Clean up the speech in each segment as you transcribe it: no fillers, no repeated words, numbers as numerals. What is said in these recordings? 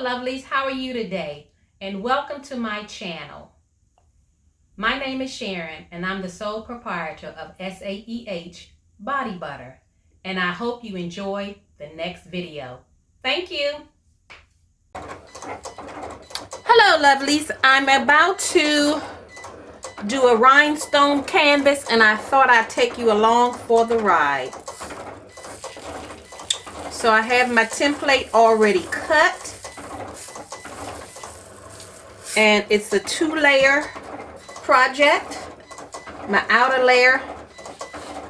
Hello lovelies, how are you today? And welcome to my channel. My name is Sharon and I'm the sole proprietor of SAEH Body Butter. And I hope you enjoy the next video. Thank you. Hello lovelies, I'm about to do a rhinestone canvas and I thought I'd take you along for the ride. So I have my template already cut. And it's a 2-layer project. My outer layer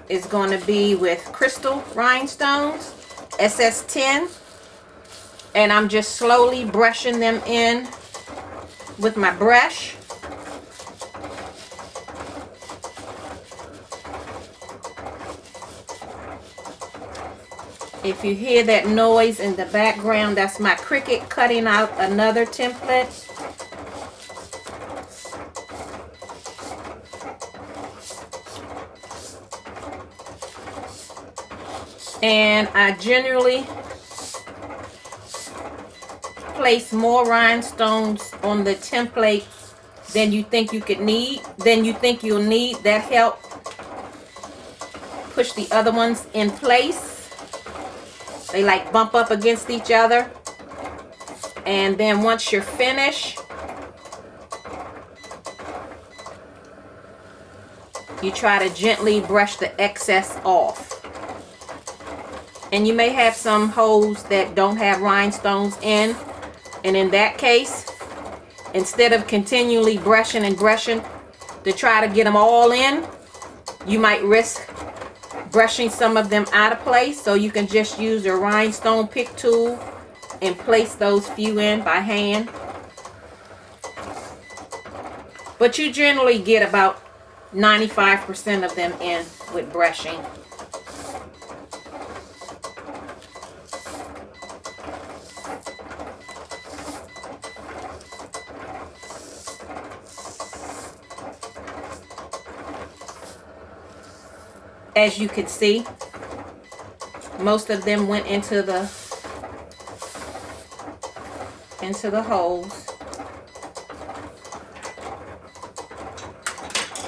is going to be with crystal rhinestones, SS10. And I'm just slowly brushing them in with my brush. If you hear that noise in the background, that's my Cricut cutting out another template. And I generally place more rhinestones on the template than you think you'll need. That help push the other ones in place. They like bump up against each other. And then once you're finished, you try to gently brush the excess off. And you may have some holes that don't have rhinestones in. And in that case, instead of continually brushing and brushing to try to get them all in, you might risk brushing some of them out of place. So you can just use your rhinestone pick tool and place those few in by hand. But you generally get about 95% of them in with brushing. As you can see, most of them went into the holes.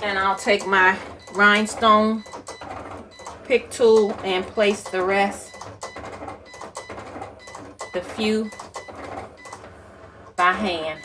And I'll take my rhinestone pick tool and place the rest, the few, by hand.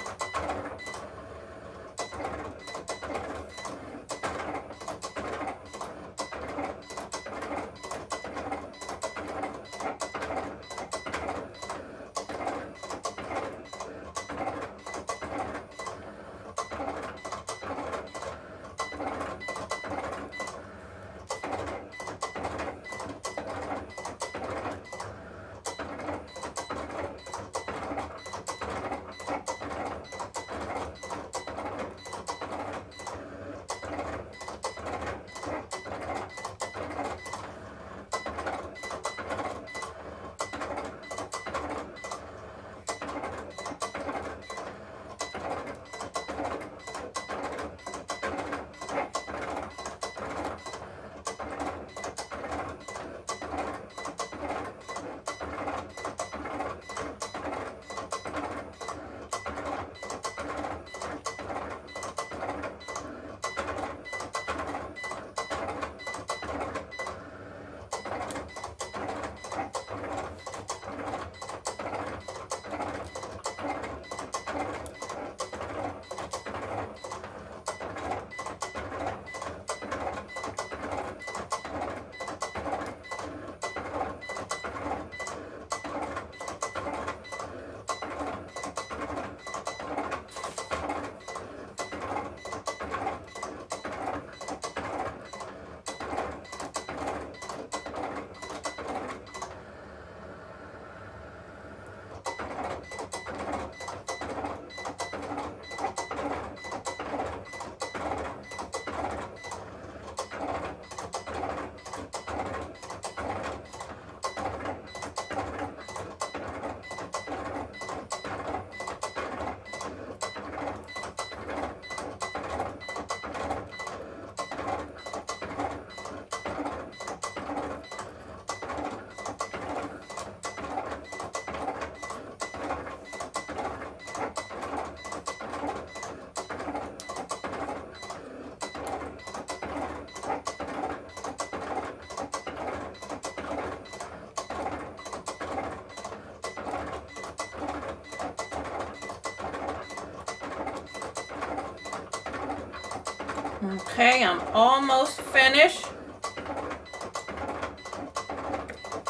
Okay, I'm almost finished.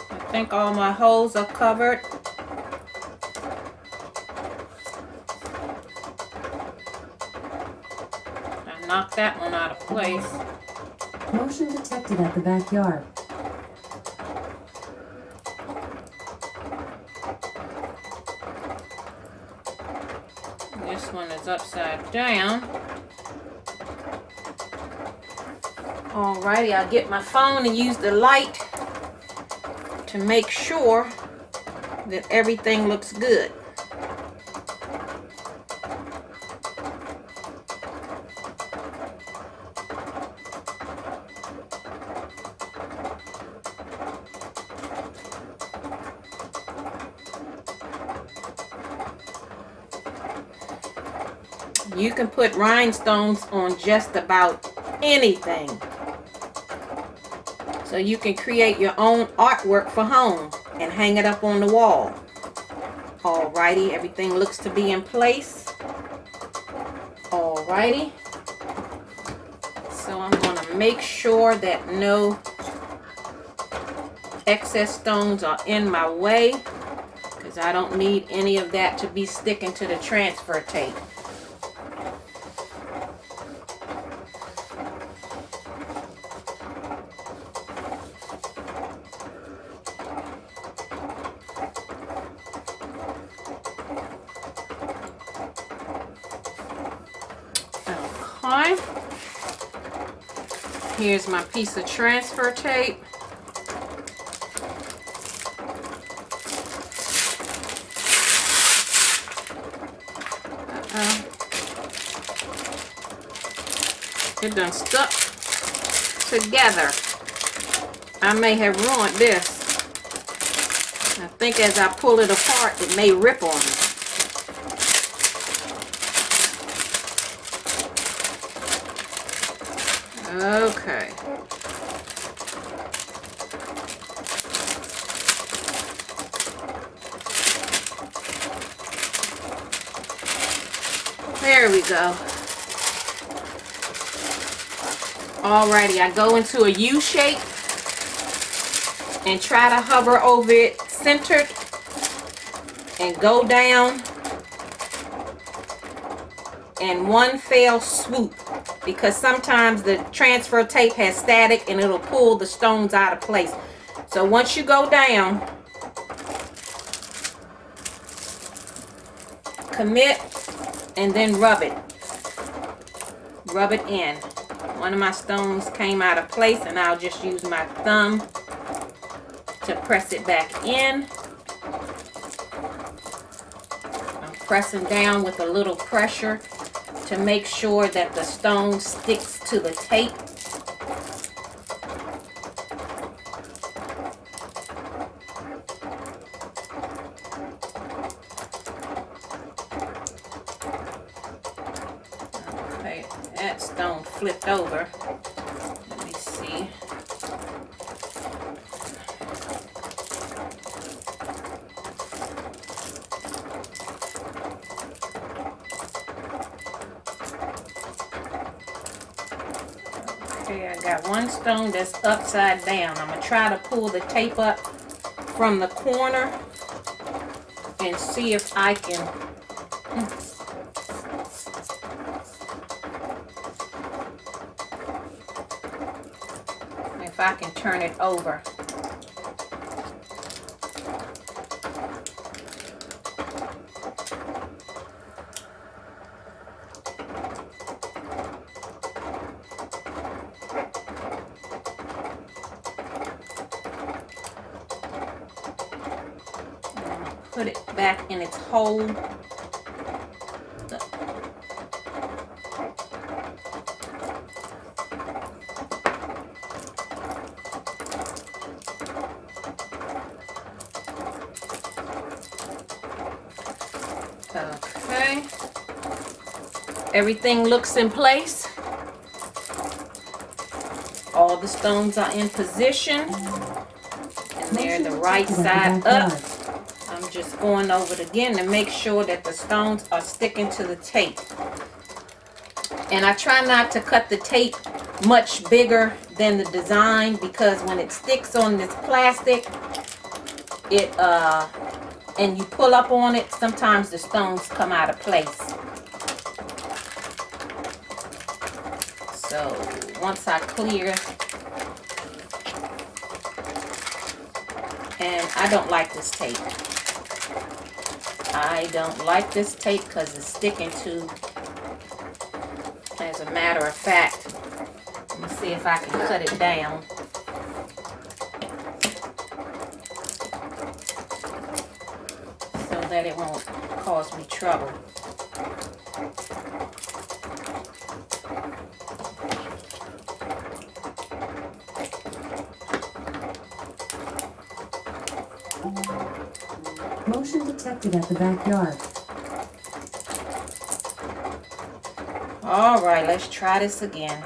I think all my holes are covered. I knocked that one out of place. Motion detected at the backyard. This one is upside down. Alrighty, I'll get my phone and use the light to make sure that everything looks good. You can put rhinestones on just about anything. So you can create your own artwork for home and hang it up on the wall. Alrighty, everything looks to be in place. Alrighty. So I'm going to make sure that no excess stones are in my way, because I don't need any of that to be sticking to the transfer tape. Okay. Here's my piece of transfer tape. It done stuck together. I may have ruined this. I think as I pull it apart, it may rip on me. Okay. There we go. Alrighty, I go into a U shape and try to hover over it centered and go down in one fell swoop, because sometimes the transfer tape has static and it'll pull the stones out of place. So once you go down, commit and then rub it. Rub it in. One of my stones came out of place and I'll just use my thumb to press it back in. I'm pressing down with a little pressure to make sure that the stone sticks to the tape. Okay, that stone flipped over. Let me see. Okay, I got one stone that's upside down. I'm going to try to pull the tape up from the corner and see if I can turn it over. Put it back in its hole. Okay. Everything looks in place. All the stones are in position. And they're the right side up. I'm just going over it again to make sure that the stones are sticking to the tape. And I try not to cut the tape much bigger than the design, because when it sticks on this plastic, and you pull up on it, sometimes the stones come out of place. So once I clear, and I don't like this tape. I don't like this tape because it's sticking to, as a matter of fact, let me see if I can cut it down. So that it won't cause me trouble. Motion detected at the backyard. All right, let's try this again.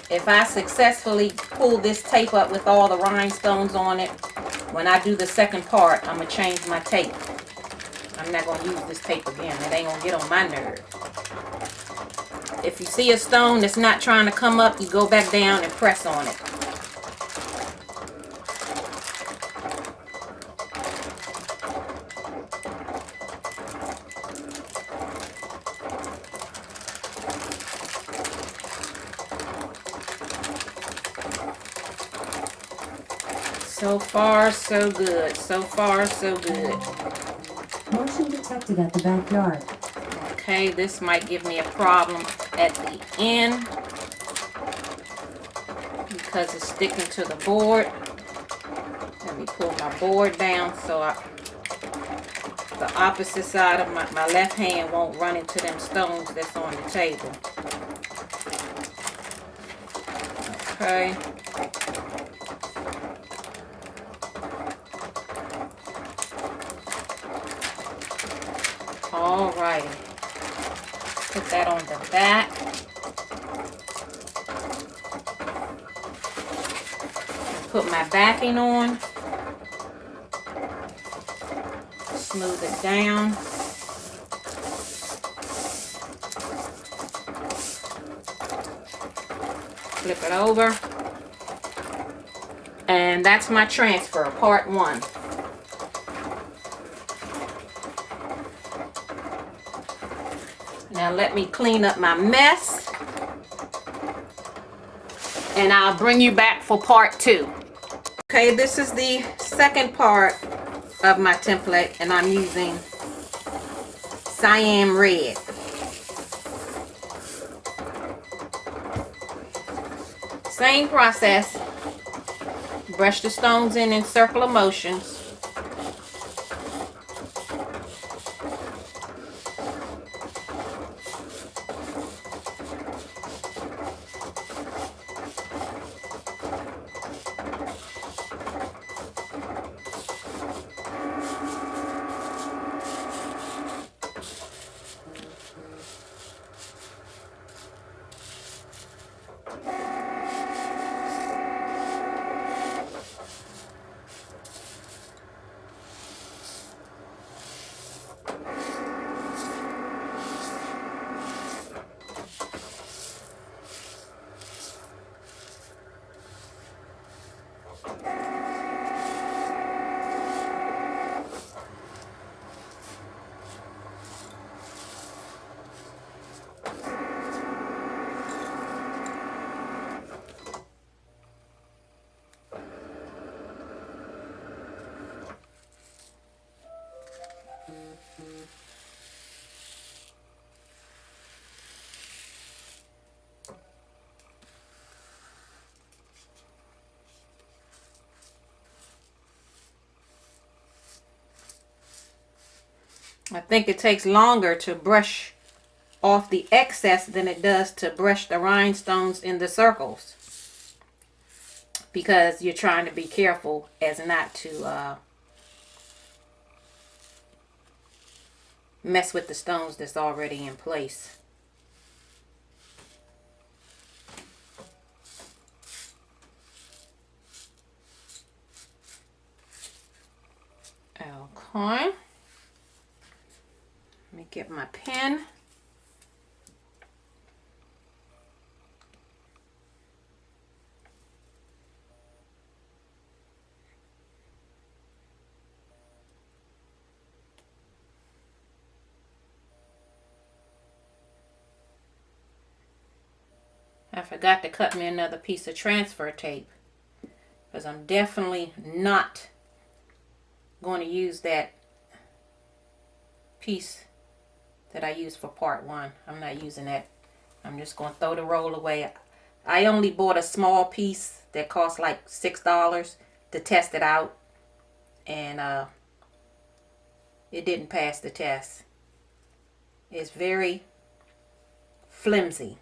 If I successfully pull this tape up with all the rhinestones on it, when I do the second part, I'm going to change my tape. I'm not going to use this tape again. It ain't going to get on my nerve. If you see a stone that's not trying to come up, you go back down and press on it. So far, so good. So far, so good. Motion detected at the backyard. Okay, this might give me a problem at the end because it's sticking to the board. Let me pull my board down so the opposite side of my left hand won't run into them stones that's on the table. Okay. Alrighty. Put that on the back. Put my backing on. Smooth it down. Flip it over. And that's my transfer, part 1. Now let me clean up my mess, and I'll bring you back for part 2. Okay, this is the second part of my template, and I'm using Siam red. Same process. Brush the stones in circular motions. I think it takes longer to brush off the excess than it does to brush the rhinestones in the circles, because you're trying to be careful as not to mess with the stones that's already in place. Okay. Let me get my pen. I forgot to cut me another piece of transfer tape because I'm definitely not going to use that piece that I used for part 1. I'm not using that. I'm just going to throw the roll away. I only bought a small piece that cost like $6 to test it out, and it didn't pass the test. It's very flimsy,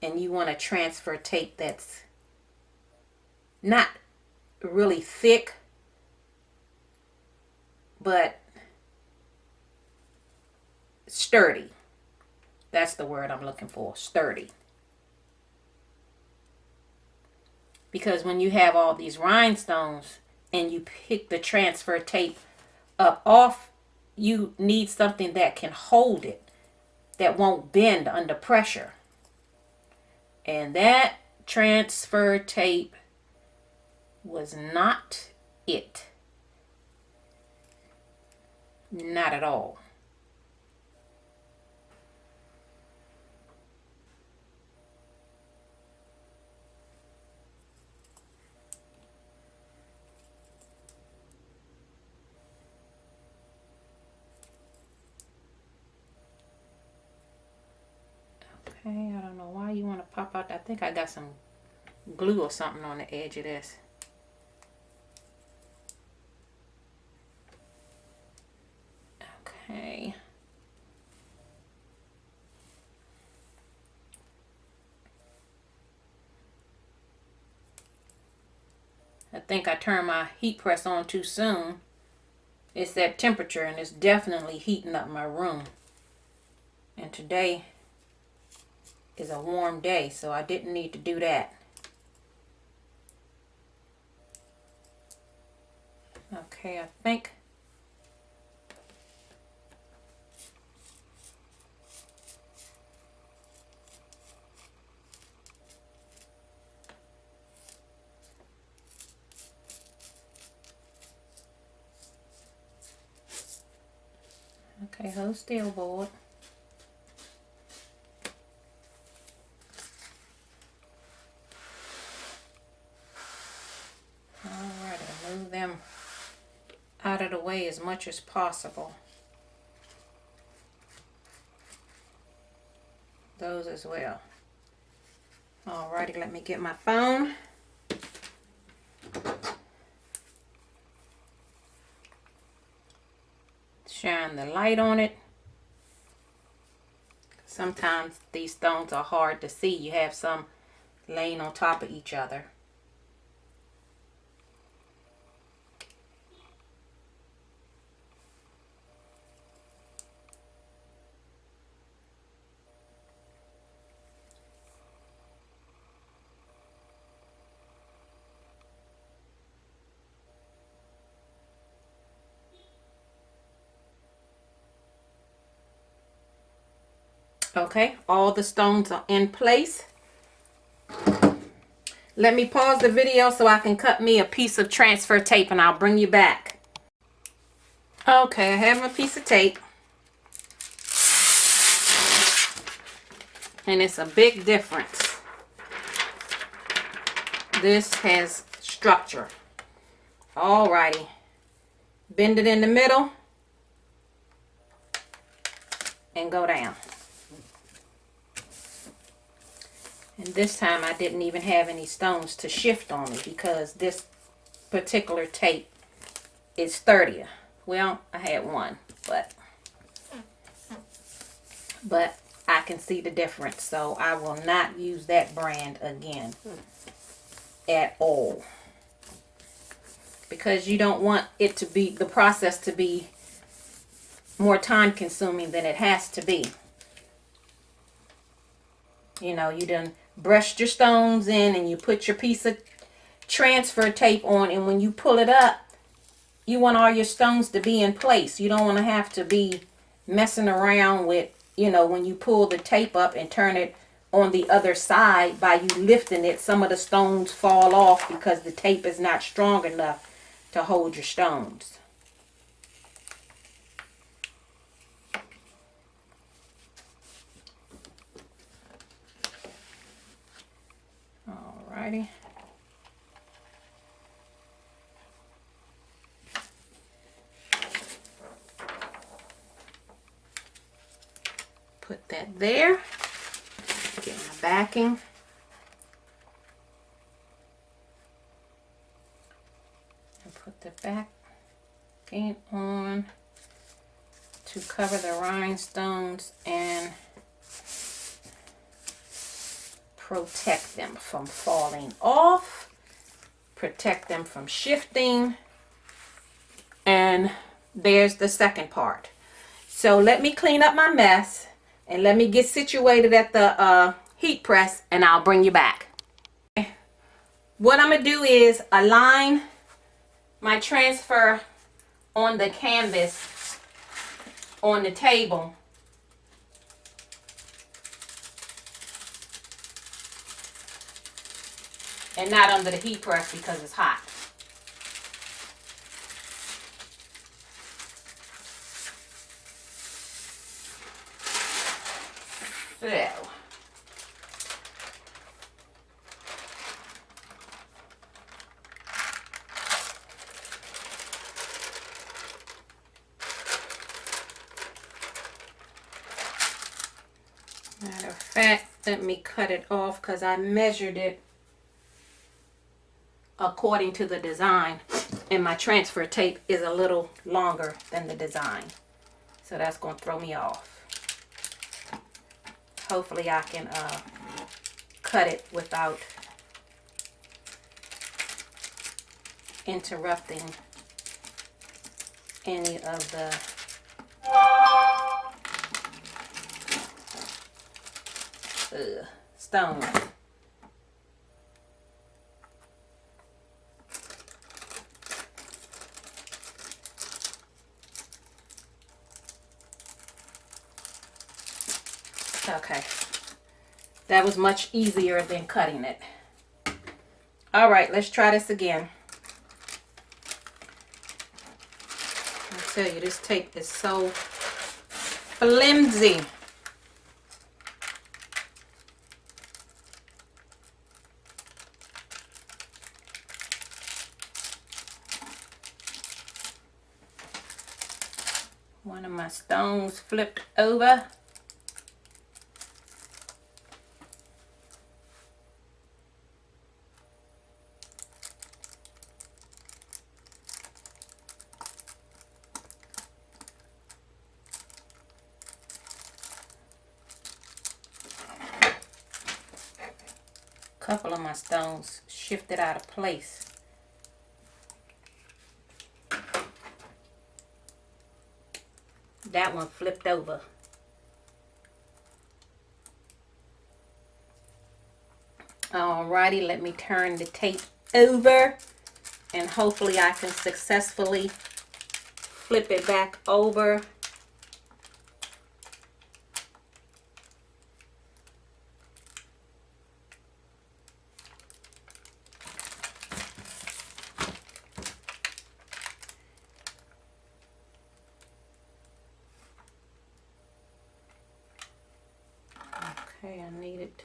and you want a transfer tape that's not really thick, but sturdy. That's the word I'm looking for, sturdy. Because when you have all these rhinestones and you pick the transfer tape up off, you need something that can hold it, that won't bend under pressure. And that transfer tape was not it. Not at all. Okay, I don't know why you want to pop out. I think I got some glue or something on the edge of this. Okay. I think I turned my heat press on too soon. It's that temperature, and it's definitely heating up my room. And today is a warm day, so I didn't need to do that. Okay, I think okay, hold still, board. Alrighty, move them out of the way as much as possible. Those as well. Alrighty, let me get my phone. Shine the light on it. Sometimes these stones are hard to see. You have some laying on top of each other. Okay, all the stones are in place. Let me pause the video so I can cut me a piece of transfer tape, and I'll bring you back. Okay, I have my piece of tape. And it's a big difference. This has structure. Alrighty. Bend it in the middle and go down. And this time I didn't even have any stones to shift on me because this particular tape is sturdier. Well, I had one, but I can see the difference, so I will not use that brand again at all, because you don't want it to be, the process to be more time consuming than it has to be. You know, you done brushed your stones in and you put your piece of transfer tape on, and when you pull it up, you want all your stones to be in place. You don't want to have to be messing around with, you know, when you pull the tape up and turn it on the other side, by you lifting it, some of the stones fall off because the tape is not strong enough to hold your stones. Alrighty. Put that there. Get my backing. And put the backing on to cover the rhinestones and protect them from falling off, protect them from shifting. And there's the second part. So let me clean up my mess and let me get situated at the heat press, and I'll bring you back. What I'm gonna do is align my transfer on the canvas on the table. And not under the heat press because it's hot. So. Matter of fact, let me cut it off because I measured it according to the design, and my transfer tape is a little longer than the design, so that's going to throw me off. Hopefully I can cut it without interrupting any of the stones. Okay, that was much easier than cutting it. All right, let's try this again. I tell you, this tape is so flimsy. One of my stones flipped over. Couple of my stones shifted out of place. That one flipped over. Alrighty, let me turn the tape over and hopefully I can successfully flip it back over. Okay, I need it.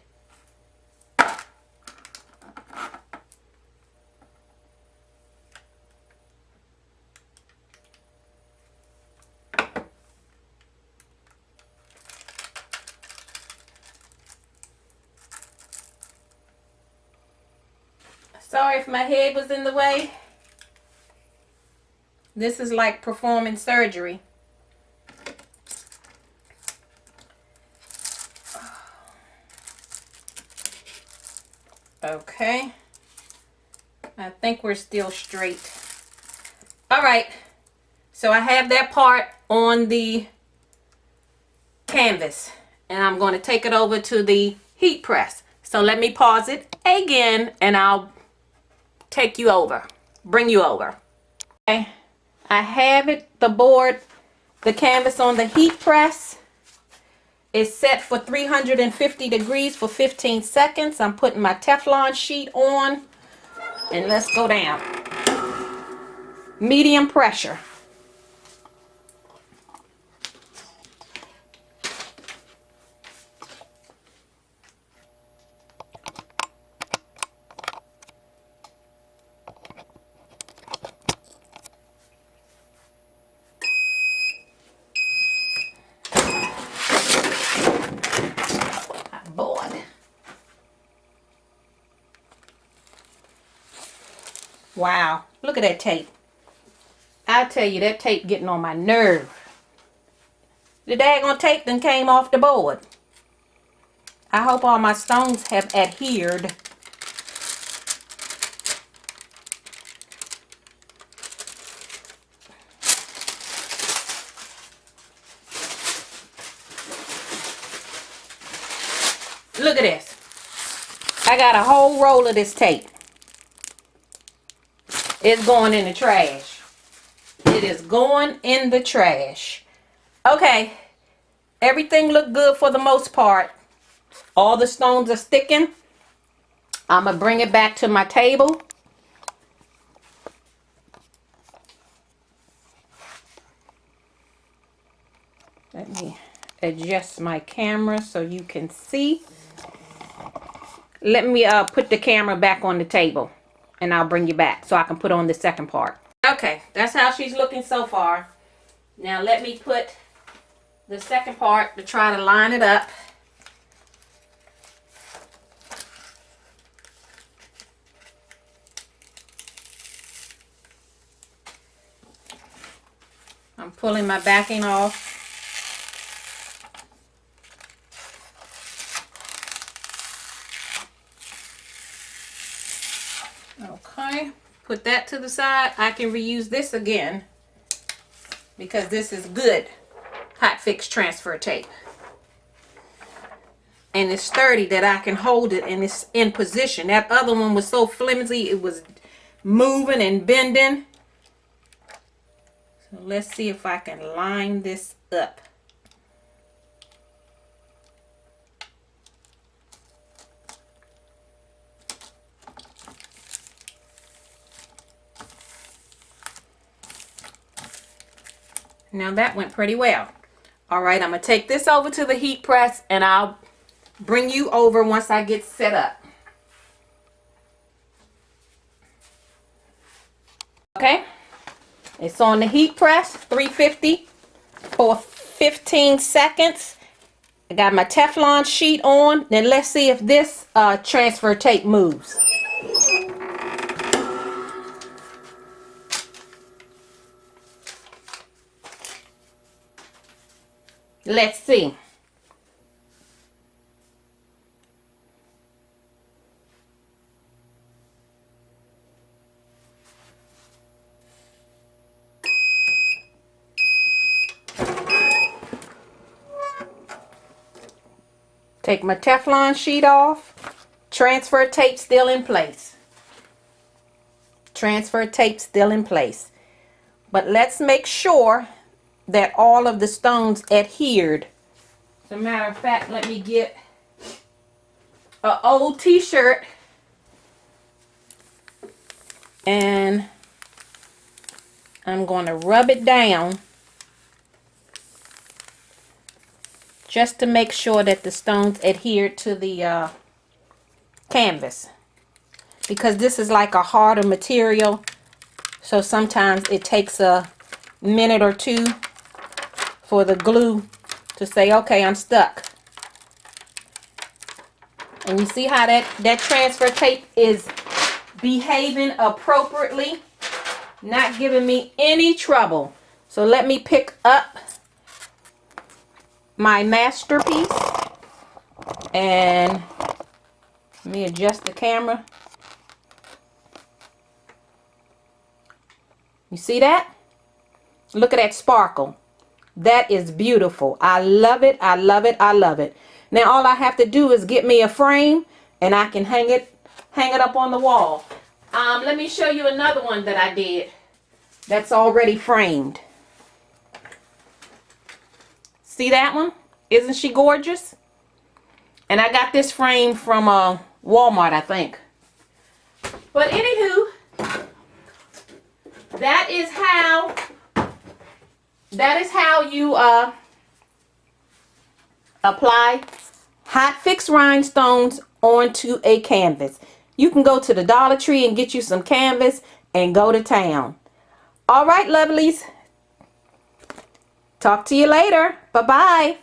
Sorry if my head was in the way. This is like performing surgery. Okay, I think we're still straight. All right, so I have that part on the canvas and I'm going to take it over to the heat press. So let me pause it again and I'll take you over, bring you over. Okay, I have it, the canvas on the heat press. It's set for 350 degrees for 15 seconds. I'm putting my Teflon sheet on, and let's go down. Medium pressure. Board. Wow, look at that tape. I tell you, that tape getting on my nerve. The daggone tape then came off the board. I hope all my stones have adhered. Look at this. I got a whole roll of this tape. It's going in the trash. It is going in the trash. Okay. Everything looked good for the most part. All the stones are sticking. I'm going to bring it back to my table. Let me adjust my camera so you can see. Let me put the camera back on the table, and I'll bring you back so I can put on the second part. Okay, that's how she's looking so far. Now let me put the second part to try to line it up. I'm pulling my backing off. Okay, put that to the side. I can reuse this again because this is good Hotfix transfer tape. And it's sturdy that I can hold it and it's in position. That other one was so flimsy, it was moving and bending. So let's see if I can line this up. Now that went pretty well. All right, I'm going to take this over to the heat press and I'll bring you over once I get set up. Okay, it's on the heat press, 350 for 15 seconds. I got my Teflon sheet on. Then let's see if this transfer tape moves. Let's see. Take my Teflon sheet off. Transfer tape still in place. Transfer tape still in place. But let's make sure that all of the stones adhered. As a matter of fact, let me get an old t-shirt and I'm going to rub it down just to make sure that the stones adhere to the canvas, because this is like a harder material, so sometimes it takes a minute or two for the glue to say, okay, I'm stuck. And you see how that transfer tape is behaving appropriately, not giving me any trouble. So let me pick up my masterpiece and let me adjust the camera. You see that? Look at that sparkle. That is beautiful. I love it. I love it. I love it. Now all I have to do is get me a frame and I can hang it up on the wall. Let me show you another one that I did. that's already framed. See that one? Isn't she gorgeous? And I got this frame from Walmart, I think. But anywho, that is how you apply Hotfix rhinestones onto a canvas. You can go to the Dollar Tree and get you some canvas and go to town. All right, lovelies. Talk to you later. Bye-bye.